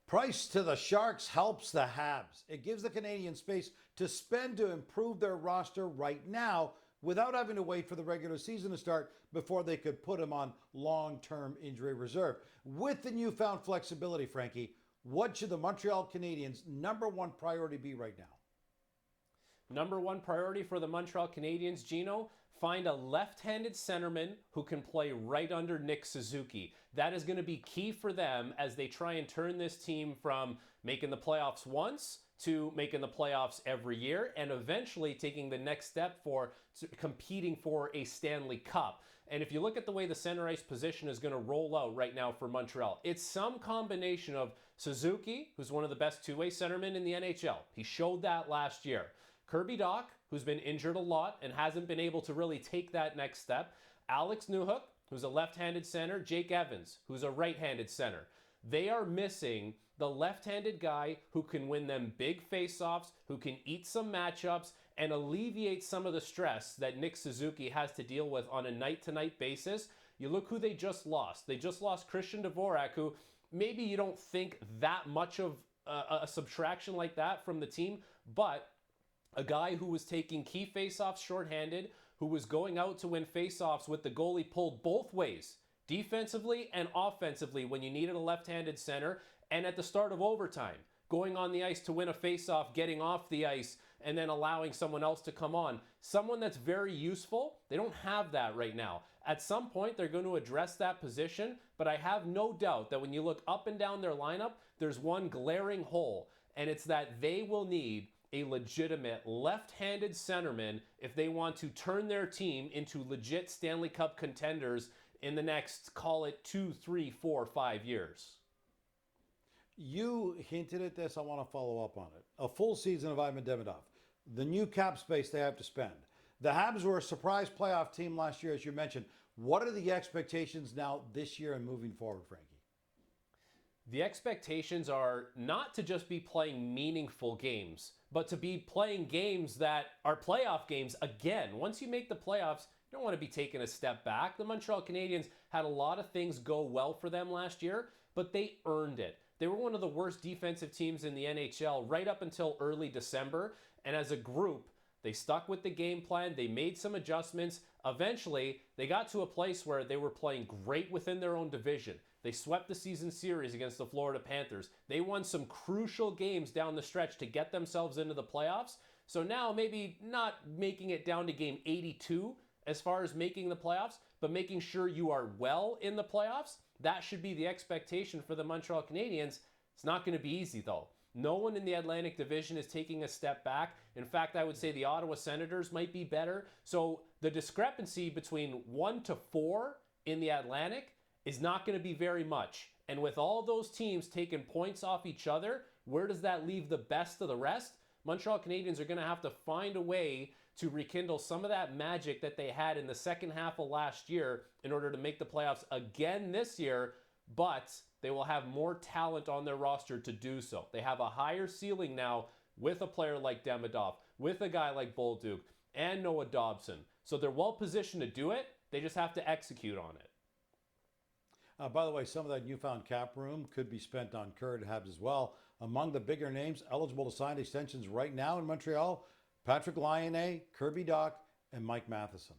Price to the Sharks helps the Habs. It gives the Canadiens space to spend to improve their roster right now without having to wait for the regular season to start before they could put him on long-term injury reserve. With the newfound flexibility, Frankie, what should the Montreal Canadiens' number one priority be right now? Number one priority for the Montreal Canadiens, Gino, find a left-handed centerman who can play right under Nick Suzuki. That is going to be key for them as they try and turn this team from making the playoffs once to making the playoffs every year and eventually taking the next step for competing for a Stanley Cup. And if you look at the way the center ice position is going to roll out right now for Montreal, it's some combination of Suzuki, who's one of the best two-way centermen in the NHL. He showed that last year. Kirby Dach, who's been injured a lot and hasn't been able to really take that next step. Alex Newhook, who's a left-handed center. Jake Evans, who's a right-handed center. They are missing the left-handed guy who can win them big face-offs, who can eat some matchups, and alleviate some of the stress that Nick Suzuki has to deal with on a night-to-night basis. You look who they just lost. They just lost Christian Dvorak, who maybe you don't think that much of a subtraction like that from the team, but a guy who was taking key faceoffs shorthanded, who was going out to win faceoffs with the goalie pulled both ways, defensively and offensively when you needed a left-handed center, and at the start of overtime, going on the ice to win a faceoff, getting off the ice, and then allowing someone else to come on. Someone that's very useful. They don't have that right now. At some point, they're going to address that position, but I have no doubt that when you look up and down their lineup, there's one glaring hole, and it's that they will need a legitimate left-handed centerman if they want to turn their team into legit Stanley Cup contenders in the next, call it 2, 3, 4, 5 years. You hinted at this. I want to follow up on it. A full season of Ivan Demidov. The new cap space they have to spend. The Habs were a surprise playoff team last year, as you mentioned. What are the expectations now this year and moving forward, Frankie? The expectations are not to just be playing meaningful games, but to be playing games that are playoff games again. Once you make the playoffs, you don't want to be taking a step back. The Montreal Canadiens had a lot of things go well for them last year, but they earned it. They were one of the worst defensive teams in the NHL right up until early December, and as a group, they stuck with the game plan. They made some adjustments. Eventually, they got to a place where they were playing great within their own division. They swept the season series against the Florida Panthers. They won some crucial games down the stretch to get themselves into the playoffs. So now maybe not making it down to game 82 as far as making the playoffs, but making sure you are well in the playoffs. That should be the expectation for the Montreal Canadiens. It's not going to be easy, though. No one in the Atlantic Division is taking a step back. In fact, I would say the Ottawa Senators might be better. So the discrepancy between 1 to 4 in the Atlantic is not going to be very much. And with all those teams taking points off each other, where does that leave the best of the rest? Montreal Canadiens are going to have to find a way to rekindle some of that magic that they had in the second half of last year in order to make the playoffs again this year, but they will have more talent on their roster to do so. They have a higher ceiling now with a player like Demidov, with a guy like Bolduc, and Noah Dobson. So they're well positioned to do it. They just have to execute on it. By the way, some of that newfound cap room could be spent on current Habs as well. Among the bigger names eligible to sign extensions right now in Montreal, Patrick Laine, Kirby Dach, and Mike Matheson.